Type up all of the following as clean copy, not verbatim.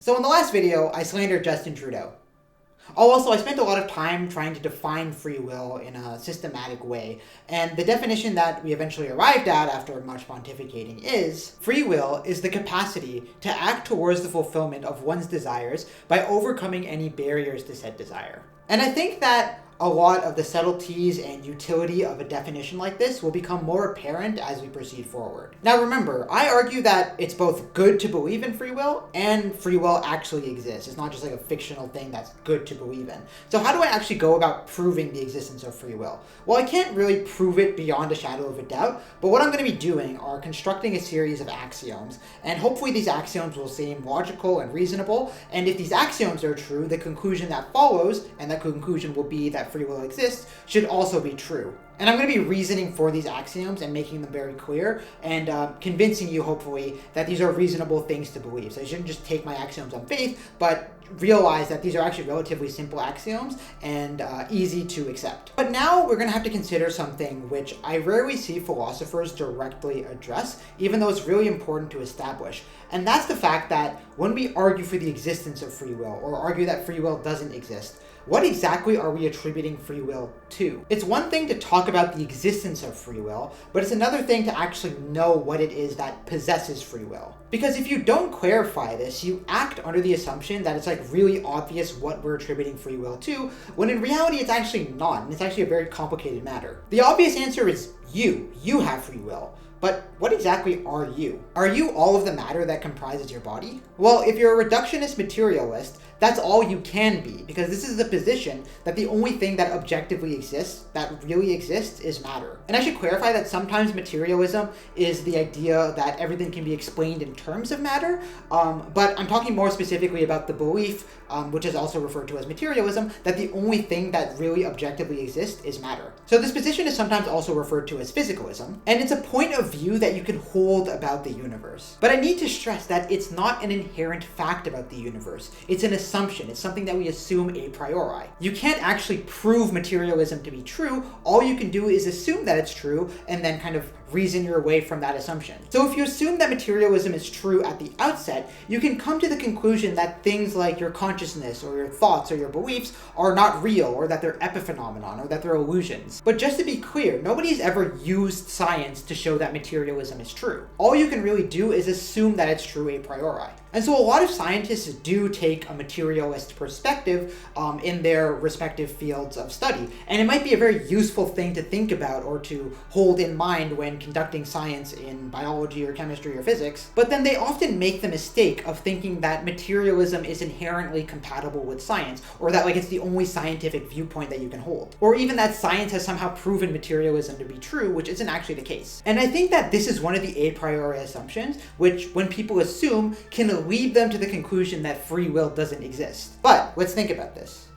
So in the last video, I slandered Justin Trudeau. Oh, also, I spent a lot of time trying to define free will in a systematic way, and the definition that we eventually arrived at after much pontificating is, free will is the capacity to act towards the fulfillment of one's desires by overcoming any barriers to said desire. And I think that a lot of the subtleties and utility of a definition like this will become more apparent as we proceed forward. Now remember, I argue that it's both good to believe in free will and free will actually exists. It's not just like a fictional thing that's good to believe in. So how do I actually go about proving the existence of free will? Well, I can't really prove it beyond a shadow of a doubt, but what I'm going to be doing are constructing a series of axioms, and hopefully these axioms will seem logical and reasonable, and if these axioms are true, the conclusion that follows, and that conclusion will be that free will exists, should also be true. And I'm going to be reasoning for these axioms and making them very clear and convincing you, hopefully, that these are reasonable things to believe. So you shouldn't just take my axioms on faith, but realize that these are actually relatively simple axioms and easy to accept. But now we're going to have to consider something which I rarely see philosophers directly address, even though it's really important to establish. And that's the fact that when we argue for the existence of free will, or argue that free will doesn't exist, what exactly are we attributing free will to? It's one thing to talk about the existence of free will, but it's another thing to actually know what it is that possesses free will. Because if you don't clarify this, you act under the assumption that it's like really obvious what we're attributing free will to, when in reality it's actually not, and it's actually a very complicated matter. The obvious answer is you. You have free will. But what exactly are you? Are you all of the matter that comprises your body? Well, if you're a reductionist materialist, that's all you can be, because this is the position that the only thing that objectively exists, that really exists, is matter. And I should clarify that sometimes materialism is the idea that everything can be explained in terms of matter, but I'm talking more specifically about the belief, which is also referred to as materialism, that the only thing that really objectively exists is matter. So this position is sometimes also referred to as physicalism, and it's a point of view that you can hold about the universe. But I need to stress that it's not an inherent fact about the universe. It's an assumption. It's something that we assume a priori. You can't actually prove materialism to be true. All you can do is assume that it's true and then kind of reason your way from that assumption. So if you assume that materialism is true at the outset, you can come to the conclusion that things like your consciousness or your thoughts or your beliefs are not real, or that they're epiphenomenon, or that they're illusions. But just to be clear, nobody's ever used science to show that materialism is true. All you can really do is assume that it's true a priori. And so a lot of scientists do take a materialist perspective in their respective fields of study. And it might be a very useful thing to think about or to hold in mind when conducting science in biology or chemistry or physics. But then they often make the mistake of thinking that materialism is inherently compatible with science, or that like it's the only scientific viewpoint that you can hold. Or even that science has somehow proven materialism to be true, which isn't actually the case. And I think that this is one of the a priori assumptions, which when people assume can lead them to the conclusion that free will doesn't exist. But let's think about this.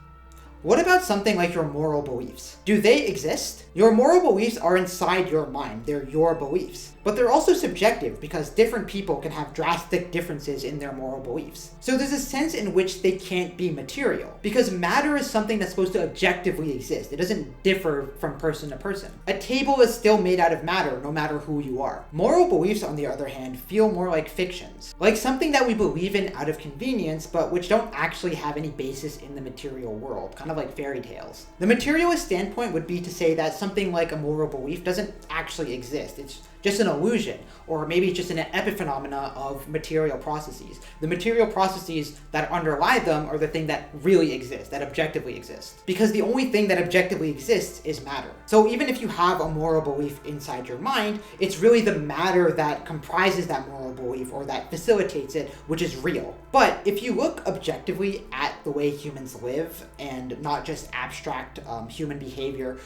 What about something like your moral beliefs? Do they exist? Your moral beliefs are inside your mind. They're your beliefs. But they're also subjective, because different people can have drastic differences in their moral beliefs. So there's a sense in which they can't be material, because matter is something that's supposed to objectively exist. It doesn't differ from person to person. A table is still made out of matter, no matter who you are. Moral beliefs, on the other hand, feel more like fictions, like something that we believe in out of convenience, but which don't actually have any basis in the material world, kind of like fairy tales. The materialist standpoint would be to say that something like a moral belief doesn't actually exist. It's just an illusion, or maybe just an epiphenomena of material processes. The material processes that underlie them are the thing that really exist, that objectively exist. Because the only thing that objectively exists is matter. So even if you have a moral belief inside your mind, it's really the matter that comprises that moral belief, or that facilitates it, which is real. But if you look objectively at the way humans live, and not just abstract human behavior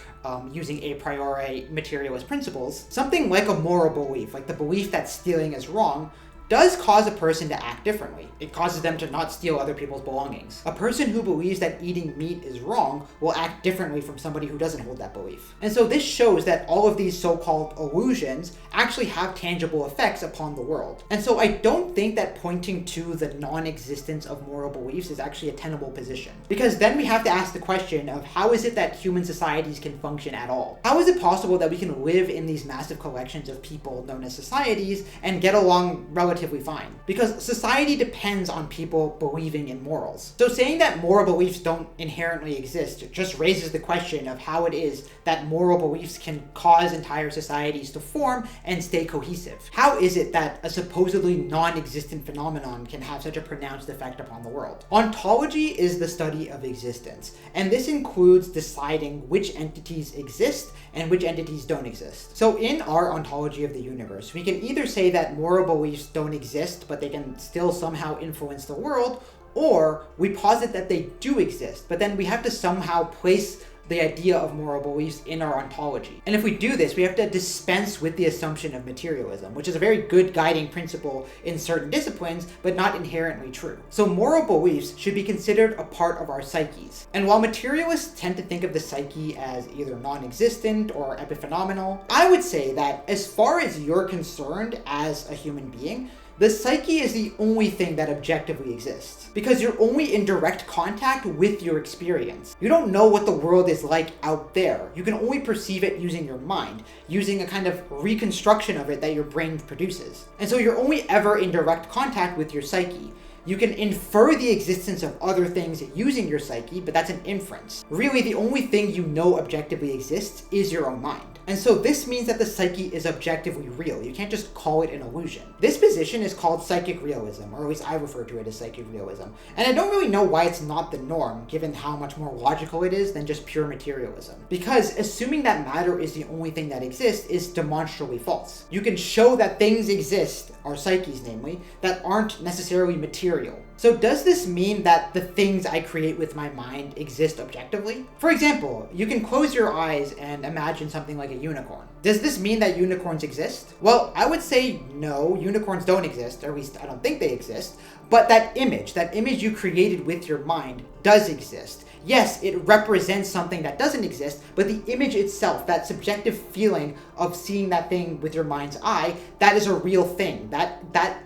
using a priori materialist principles, something like a moral belief, like the belief that stealing is wrong, does cause a person to act differently. It causes them to not steal other people's belongings. A person who believes that eating meat is wrong will act differently from somebody who doesn't hold that belief. And so this shows that all of these so-called illusions actually have tangible effects upon the world. And so I don't think that pointing to the non-existence of moral beliefs is actually a tenable position. Because then we have to ask the question of how is it that human societies can function at all? How is it possible that we can live in these massive collections of people known as societies and get along relatively relatively fine, because society depends on people believing in morals. So saying that moral beliefs don't inherently exist just raises the question of how it is that moral beliefs can cause entire societies to form and stay cohesive. How is it that a supposedly non-existent phenomenon can have such a pronounced effect upon the world? Ontology is the study of existence, and this includes deciding which entities exist and which entities don't exist. So in our ontology of the universe, we can either say that moral beliefs don't exist, but they can still somehow influence the world, or we posit that they do exist, but then we have to somehow place the idea of moral beliefs in our ontology. And if we do this, we have to dispense with the assumption of materialism, which is a very good guiding principle in certain disciplines, but not inherently true. So moral beliefs should be considered a part of our psyches. And while materialists tend to think of the psyche as either non-existent or epiphenomenal, I would say that as far as you're concerned as a human being, the psyche is the only thing that objectively exists, because you're only in direct contact with your experience. You don't know what the world is like out there. You can only perceive it using your mind, using a kind of reconstruction of it that your brain produces. And so you're only ever in direct contact with your psyche. You can infer the existence of other things using your psyche, but that's an inference. Really, the only thing you know objectively exists is your own mind. And so this means that the psyche is objectively real. You can't just call it an illusion. This position is called psychic realism, or at least I refer to it as psychic realism. And I don't really know why it's not the norm, given how much more logical it is than just pure materialism. Because assuming that matter is the only thing that exists is demonstrably false. You can show that things exist, our psyches namely, that aren't necessarily material. So does this mean that the things I create with my mind exist objectively? For example, you can close your eyes and imagine something like a unicorn. Does this mean that unicorns exist? Well, I would say no, unicorns don't exist, or at least I don't think they exist, but that image you created with your mind does exist. Yes, it represents something that doesn't exist, but the image itself, that subjective feeling of seeing that thing with your mind's eye, that is a real thing. That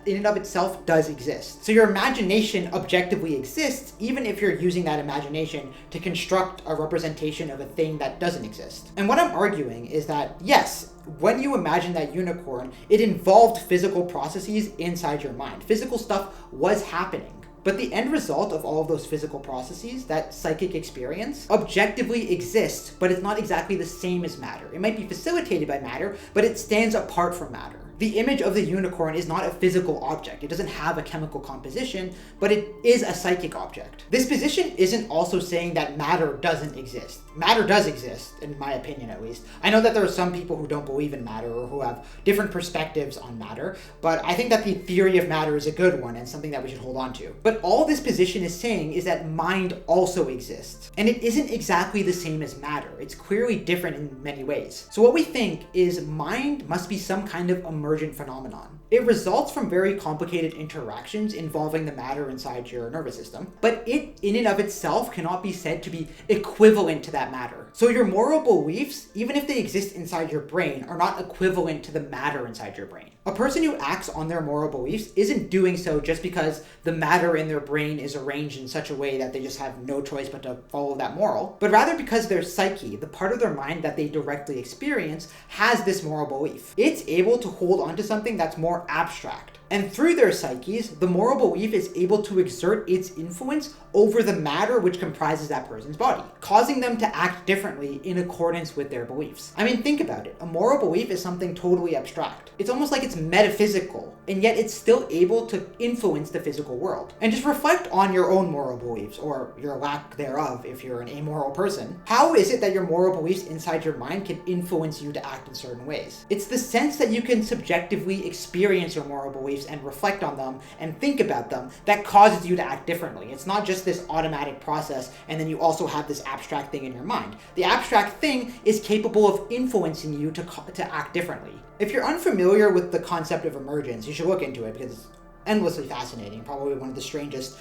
in and of itself does exist. So your imagination objectively exists, even if you're using that imagination to construct a representation of a thing that doesn't exist. And what I'm arguing is that, yes, when you imagine that unicorn, it involved physical processes inside your mind. Physical stuff was happening. But the end result of all of those physical processes, that psychic experience, objectively exists, but it's not exactly the same as matter. It might be facilitated by matter, but it stands apart from matter. The image of the unicorn is not a physical object. It doesn't have a chemical composition, but it is a psychic object. This position isn't also saying that matter doesn't exist. Matter does exist, in my opinion at least. I know that there are some people who don't believe in matter or who have different perspectives on matter, but I think that the theory of matter is a good one and something that we should hold on to. But all this position is saying is that mind also exists. And it isn't exactly the same as matter. It's clearly different in many ways. So what we think is mind must be some kind of emergent phenomenon. It results from very complicated interactions involving the matter inside your nervous system, but it in and of itself cannot be said to be equivalent to that matter. So your moral beliefs, even if they exist inside your brain, are not equivalent to the matter inside your brain. A person who acts on their moral beliefs isn't doing so just because the matter in their brain is arranged in such a way that they just have no choice but to follow that moral, but rather because their psyche, the part of their mind that they directly experience, has this moral belief. It's able to hold onto something that's more abstract. And through their psyches, the moral belief is able to exert its influence over the matter which comprises that person's body, causing them to act differently in accordance with their beliefs. I mean, think about it. A moral belief is something totally abstract. It's almost like it's metaphysical, and yet it's still able to influence the physical world. And just reflect on your own moral beliefs, or your lack thereof if you're an amoral person. How is it that your moral beliefs inside your mind can influence you to act in certain ways? It's the sense that you can subjectively experience your moral beliefs and reflect on them and think about them that causes you to act differently. It's not just this automatic process and then you also have this abstract thing in your mind. The abstract thing is capable of influencing you to act differently. If you're unfamiliar with the concept of emergence, you should look into it because endlessly fascinating, probably one of the strangest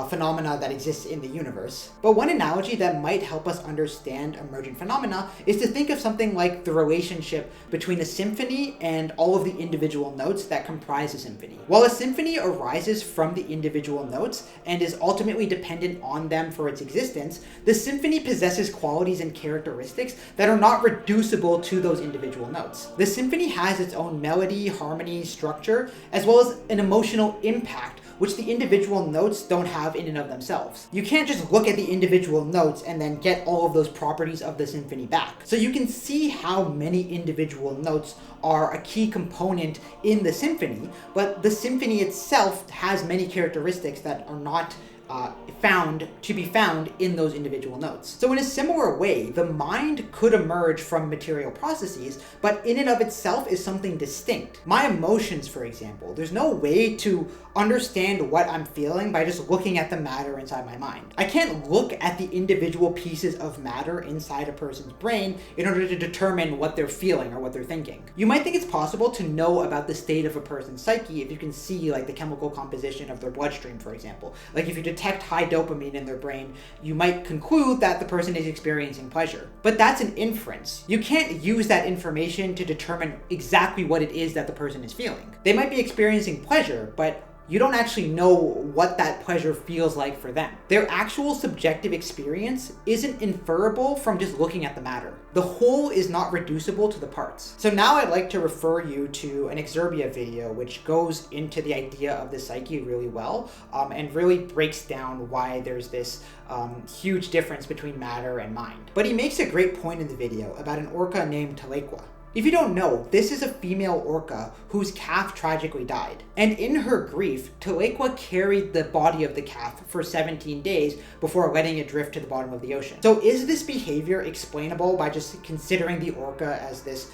phenomena that exists in the universe. But one analogy that might help us understand emergent phenomena is to think of something like the relationship between a symphony and all of the individual notes that comprise a symphony. While a symphony arises from the individual notes and is ultimately dependent on them for its existence, the symphony possesses qualities and characteristics that are not reducible to those individual notes. The symphony has its own melody, harmony, structure, as well as an emotional impact which the individual notes don't have in and of themselves. You can't just look at the individual notes and then get all of those properties of the symphony back. So you can see how many individual notes are a key component in the symphony, but the symphony itself has many characteristics that are not to be found in those individual notes. So in a similar way, the mind could emerge from material processes, but in and of itself is something distinct. My emotions, for example, there's no way to understand what I'm feeling by just looking at the matter inside my mind. I can't look at the individual pieces of matter inside a person's brain in order to determine what they're feeling or what they're thinking. You might think it's possible to know about the state of a person's psyche if you can see like the chemical composition of their bloodstream, for example. Like if you detect high dopamine in their brain, you might conclude that the person is experiencing pleasure. But that's an inference. You can't use that information to determine exactly what it is that the person is feeling. They might be experiencing pleasure, but you don't actually know what that pleasure feels like for them. Their actual subjective experience isn't inferable from just looking at the matter. The whole is not reducible to the parts. So now I'd like to refer you to an Exerbia video which goes into the idea of the psyche really well and really breaks down why there's this huge difference between matter and mind. But he makes a great point in the video about an orca named Telequa. If you don't know, this is a female orca whose calf tragically died. And in her grief, Telequa carried the body of the calf for 17 days before letting it drift to the bottom of the ocean. So is this behavior explainable by just considering the orca as this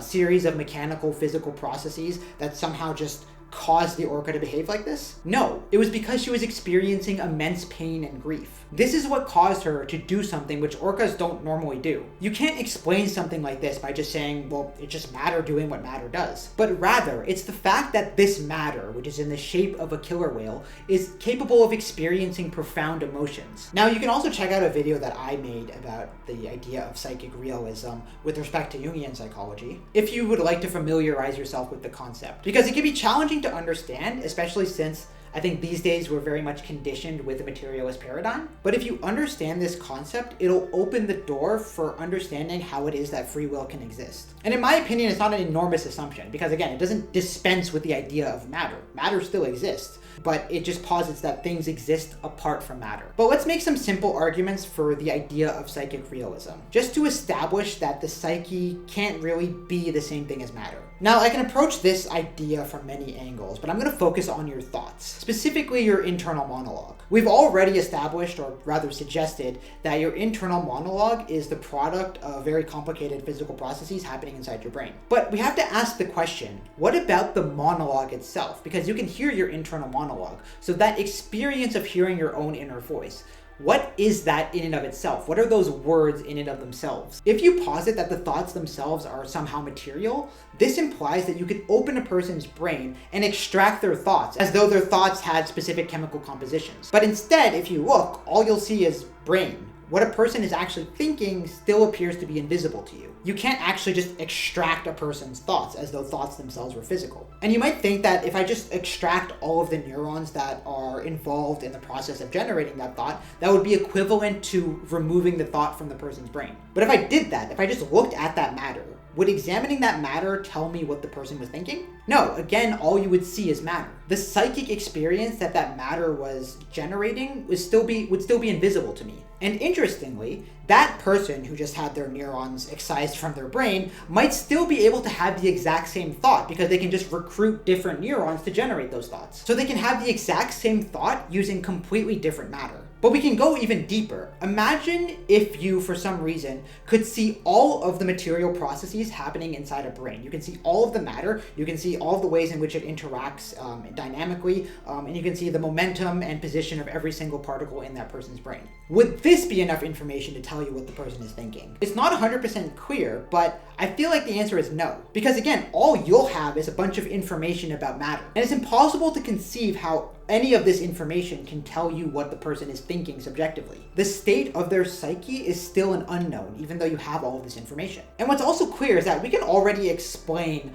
series of mechanical physical processes that somehow just caused the orca to behave like this? No, it was because she was experiencing immense pain and grief. This is what caused her to do something which orcas don't normally do. You can't explain something like this by just saying, well, it's just matter doing what matter does. But rather, it's the fact that this matter, which is in the shape of a killer whale, is capable of experiencing profound emotions. Now, you can also check out a video that I made about the idea of psychic realism with respect to Jungian psychology, if you would like to familiarize yourself with the concept. Because it can be challenging to understand, especially since I think these days we're very much conditioned with the materialist paradigm. But if you understand this concept, it'll open the door for understanding how it is that free will can exist. And in my opinion, it's not an enormous assumption because again, it doesn't dispense with the idea of matter. Matter still exists, but it just posits that things exist apart from matter. But let's make some simple arguments for the idea of psychic realism, just to establish that the psyche can't really be the same thing as matter. Now, I can approach this idea from many angles, but I'm going to focus on your thoughts, specifically your internal monologue. We've already established, or rather suggested, that your internal monologue is the product of very complicated physical processes happening inside your brain. But we have to ask the question, what about the monologue itself? Because you can hear your internal monologue. So that experience of hearing your own inner voice, what is that in and of itself? What are those words in and of themselves? If you posit that the thoughts themselves are somehow material, this implies that you could open a person's brain and extract their thoughts as though their thoughts had specific chemical compositions. But instead, if you look, all you'll see is brain. What a person is actually thinking still appears to be invisible to you. You can't actually just extract a person's thoughts as though thoughts themselves were physical. And you might think that if I just extract all of the neurons that are involved in the process of generating that thought, that would be equivalent to removing the thought from the person's brain. But if I did that, if I just looked at that matter, would examining that matter tell me what the person was thinking? No, again, all you would see is matter. The psychic experience that matter was generating would still be invisible to me. And interestingly, that person who just had their neurons excised from their brain might still be able to have the exact same thought because they can just recruit different neurons to generate those thoughts. So they can have the exact same thought using completely different matter. But we can go even deeper. Imagine if you, for some reason, could see all of the material processes happening inside a brain. You can see all of the matter, you can see all of the ways in which it interacts dynamically, and you can see the momentum and position of every single particle in that person's brain. Would this be enough information to tell you what the person is thinking? It's not 100% clear, but I feel like the answer is no. Because again, all you'll have is a bunch of information about matter. And it's impossible to conceive how any of this information can tell you what the person is thinking subjectively. The state of their psyche is still an unknown, even though you have all of this information. And what's also clear is that we can already explain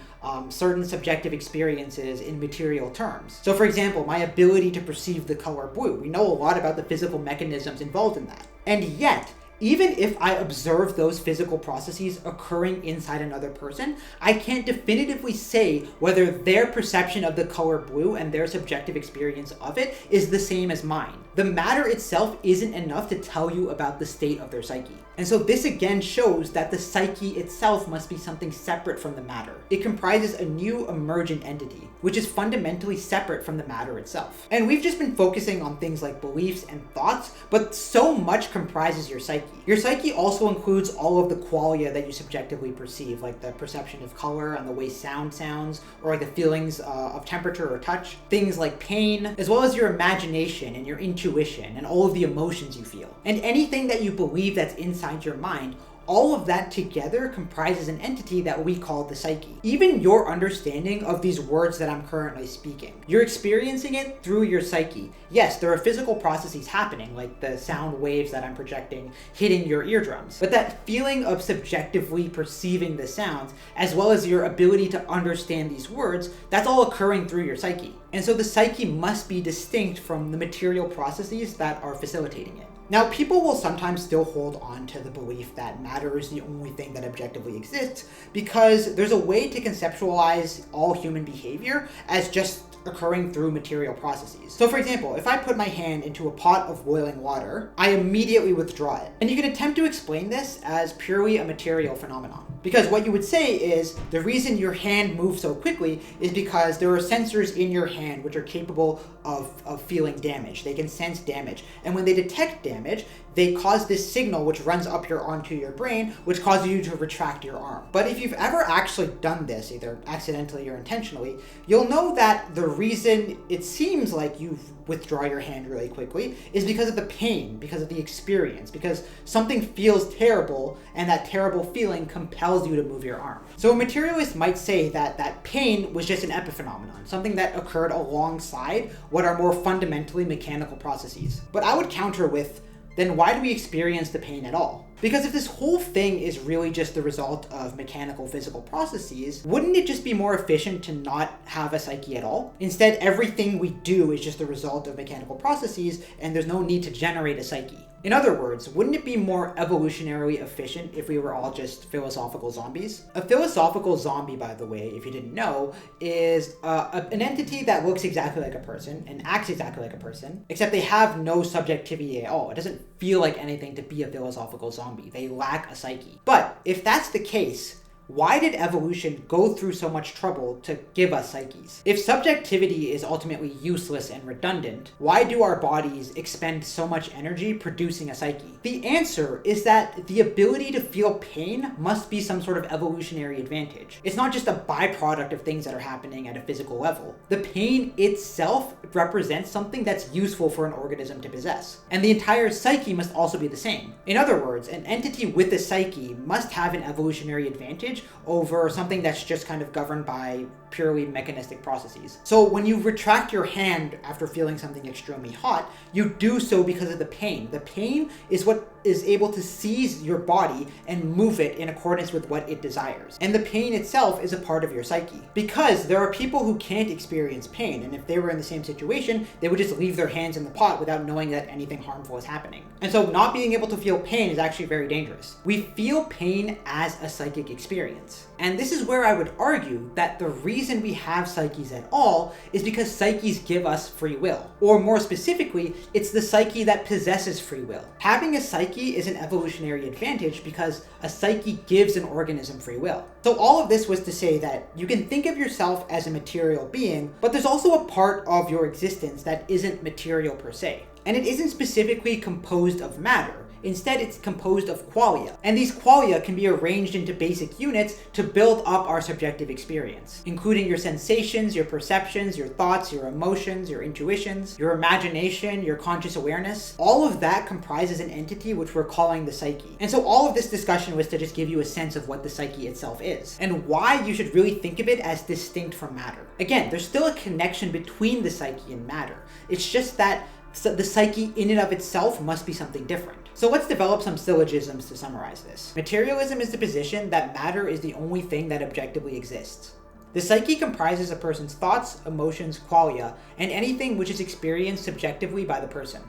certain subjective experiences in material terms. So for example, my ability to perceive the color blue. We know a lot about the physical mechanisms involved in that. And yet, even if I observe those physical processes occurring inside another person, I can't definitively say whether their perception of the color blue and their subjective experience of it is the same as mine. The matter itself isn't enough to tell you about the state of their psyche. And so this again shows that the psyche itself must be something separate from the matter. It comprises a new emergent entity, which is fundamentally separate from the matter itself. And we've just been focusing on things like beliefs and thoughts, but so much comprises your psyche. Your psyche also includes all of the qualia that you subjectively perceive, like the perception of color and the way sound sounds, or the feelings of temperature or touch, things like pain, as well as your imagination and your intuition and all of the emotions you feel. And anything that you believe that's inside your mind, all of that together comprises an entity that we call the psyche. Even your understanding of these words that I'm currently speaking, you're experiencing it through your psyche. Yes, there are physical processes happening, like the sound waves that I'm projecting hitting your eardrums. But that feeling of subjectively perceiving the sounds, as well as your ability to understand these words, that's all occurring through your psyche. And so the psyche must be distinct from the material processes that are facilitating it. Now, people will sometimes still hold on to the belief that matter is the only thing that objectively exists because there's a way to conceptualize all human behavior as just occurring through material processes. So for example, if I put my hand into a pot of boiling water, I immediately withdraw it. And you can attempt to explain this as purely a material phenomenon. Because what you would say is the reason your hand moves so quickly is because there are sensors in your hand which are capable of feeling damage. They can sense damage. And when they detect damage, they cause this signal which runs up onto your brain, which causes you to retract your arm. But if you've ever actually done this, either accidentally or intentionally, you'll know that the reason it seems like you withdraw your hand really quickly is because of the pain, because of the experience, because something feels terrible and that terrible feeling compels you to move your arm. So a materialist might say that that pain was just an epiphenomenon, something that occurred alongside what are more fundamentally mechanical processes. But I would counter with, then why do we experience the pain at all? Because if this whole thing is really just the result of mechanical physical processes, wouldn't it just be more efficient to not have a psyche at all? Instead, everything we do is just the result of mechanical processes and there's no need to generate a psyche. In other words, wouldn't it be more evolutionarily efficient if we were all just philosophical zombies? A philosophical zombie, by the way, if you didn't know, is an entity that looks exactly like a person and acts exactly like a person, except they have no subjectivity at all. It doesn't feel like anything to be a philosophical zombie. They lack a psyche. But if that's the case, why did evolution go through so much trouble to give us psyches? If subjectivity is ultimately useless and redundant, why do our bodies expend so much energy producing a psyche? The answer is that the ability to feel pain must be some sort of evolutionary advantage. It's not just a byproduct of things that are happening at a physical level. The pain itself represents something that's useful for an organism to possess. And the entire psyche must also be the same. In other words, an entity with a psyche must have an evolutionary advantage over something that's just kind of governed by purely mechanistic processes. So when you retract your hand after feeling something extremely hot, you do so because of the pain. The pain is what is able to seize your body and move it in accordance with what it desires. And the pain itself is a part of your psyche. Because there are people who can't experience pain, and if they were in the same situation, they would just leave their hands in the pot without knowing that anything harmful is happening. And so not being able to feel pain is actually very dangerous. We feel pain as a psychic experience. And this is where I would argue that the reason we have psyches at all is because psyches give us free will. Or more specifically, it's the psyche that possesses free will. Having a psyche is an evolutionary advantage because a psyche gives an organism free will. So all of this was to say that you can think of yourself as a material being, but there's also a part of your existence that isn't material per se. and it isn't specifically composed of matter. Instead, it's composed of qualia, and these qualia can be arranged into basic units to build up our subjective experience, including your sensations, your perceptions, your thoughts, your emotions, your intuitions, your imagination, your conscious awareness. All of that comprises an entity which we're calling the psyche. And so all of this discussion was to just give you a sense of what the psyche itself is, and why you should really think of it as distinct from matter. Again, there's still a connection between the psyche and matter. It's just that the psyche in and of itself must be something different. So let's develop some syllogisms to summarize this. Materialism is the position that matter is the only thing that objectively exists. The psyche comprises a person's thoughts, emotions, qualia, and anything which is experienced subjectively by the person.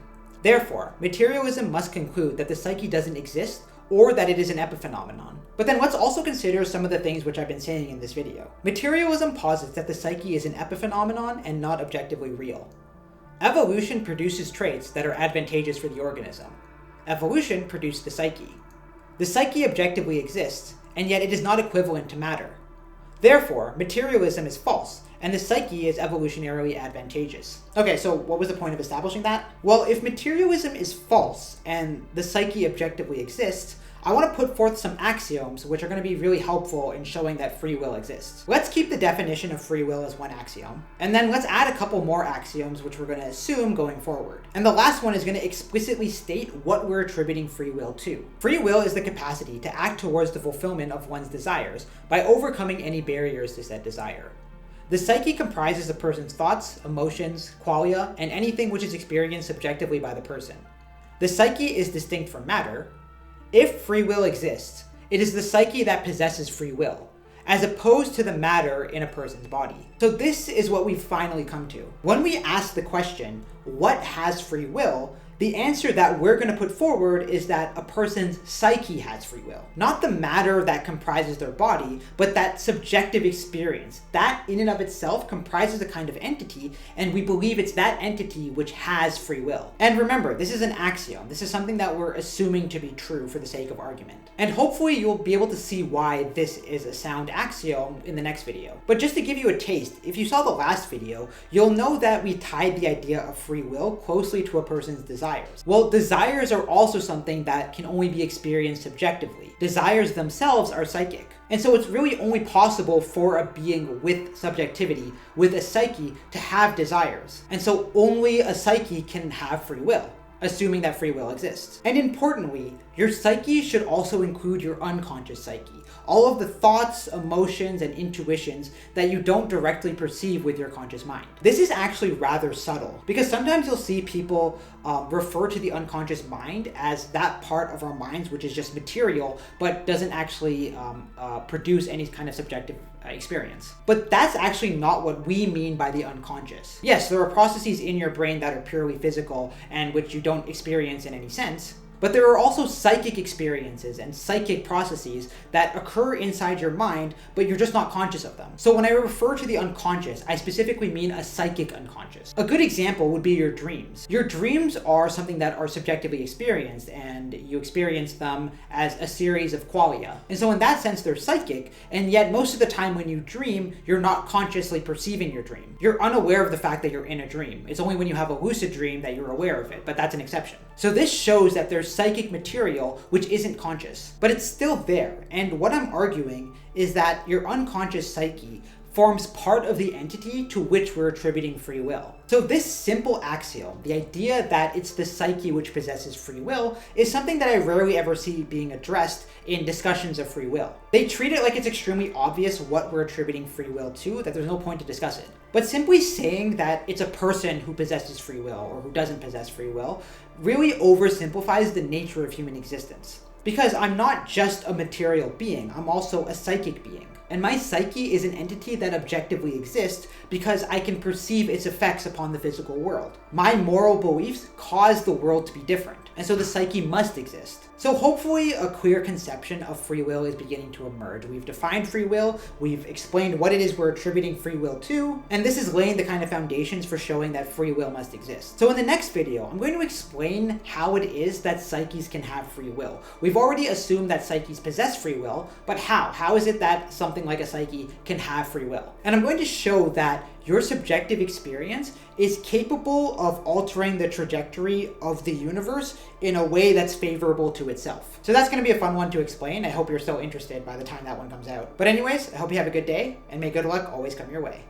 Therefore, materialism must conclude that the psyche doesn't exist or that it is an epiphenomenon. But then let's also consider some of the things which I've been saying in this video. Materialism posits that the psyche is an epiphenomenon and not objectively real. Evolution produces traits that are advantageous for the organism. Evolution produced the psyche. The psyche objectively exists, and yet it is not equivalent to matter. Therefore, materialism is false, and the psyche is evolutionarily advantageous. Okay, so what was the point of establishing that? Well, if materialism is false, and the psyche objectively exists, I want to put forth some axioms which are going to be really helpful in showing that free will exists. Let's keep the definition of free will as one axiom, and then let's add a couple more axioms which we're going to assume going forward. And the last one is going to explicitly state what we're attributing free will to. Free will is the capacity to act towards the fulfillment of one's desires by overcoming any barriers to said desire. The psyche comprises a person's thoughts, emotions, qualia, and anything which is experienced subjectively by the person. The psyche is distinct from matter. If free will exists, it is the psyche that possesses free will, as opposed to the matter in a person's body. So this is what we've finally come to. When we ask the question, what has free will? The answer that we're going to put forward is that a person's psyche has free will. Not the matter that comprises their body, but that subjective experience. That in and of itself comprises a kind of entity, and we believe it's that entity which has free will. And remember, this is an axiom. This is something that we're assuming to be true for the sake of argument. And hopefully you'll be able to see why this is a sound axiom in the next video. But just to give you a taste, if you saw the last video, you'll know that we tied the idea of free will closely to a person's desires. Well, desires are also something that can only be experienced subjectively. Desires themselves are psychic. And so it's really only possible for a being with subjectivity, with a psyche, to have desires. And so only a psyche can have free will, assuming that free will exists. And importantly, your psyche should also include your unconscious psyche, all of the thoughts, emotions, and intuitions that you don't directly perceive with your conscious mind. This is actually rather subtle, because sometimes you'll see people refer to the unconscious mind as that part of our minds which is just material, but doesn't actually produce any kind of subjective experience. But that's actually not what we mean by the unconscious. Yes, there are processes in your brain that are purely physical and which you don't experience in any sense, but there are also psychic experiences and psychic processes that occur inside your mind, but you're just not conscious of them. So when I refer to the unconscious, I specifically mean a psychic unconscious. A good example would be your dreams. Your dreams are something that are subjectively experienced, and you experience them as a series of qualia. And so in that sense, they're psychic, and yet most of the time when you dream, you're not consciously perceiving your dream. You're unaware of the fact that you're in a dream. It's only when you have a lucid dream that you're aware of it, but that's an exception. So this shows that there's psychic material which isn't conscious, but it's still there. And what I'm arguing is that your unconscious psyche forms part of the entity to which we're attributing free will. So this simple axiom, the idea that it's the psyche which possesses free will, is something that I rarely ever see being addressed in discussions of free will. They treat it like it's extremely obvious what we're attributing free will to, that there's no point to discuss it. But simply saying that it's a person who possesses free will or who doesn't possess free will really oversimplifies the nature of human existence. Because I'm not just a material being, I'm also a psychic being. And my psyche is an entity that objectively exists because I can perceive its effects upon the physical world. My moral beliefs cause the world to be different, and so the psyche must exist. So hopefully a clear conception of free will is beginning to emerge. We've defined free will, we've explained what it is we're attributing free will to, and this is laying the kind of foundations for showing that free will must exist. So in the next video, I'm going to explain how it is that psyches can have free will. We've already assumed that psyches possess free will, but how? How is it that something something like a psyche can have free will. And I'm going to show that your subjective experience is capable of altering the trajectory of the universe in a way that's favorable to itself. So that's going to be a fun one to explain. I hope you're still interested by the time that one comes out. But anyways, I hope you have a good day, and may good luck always come your way.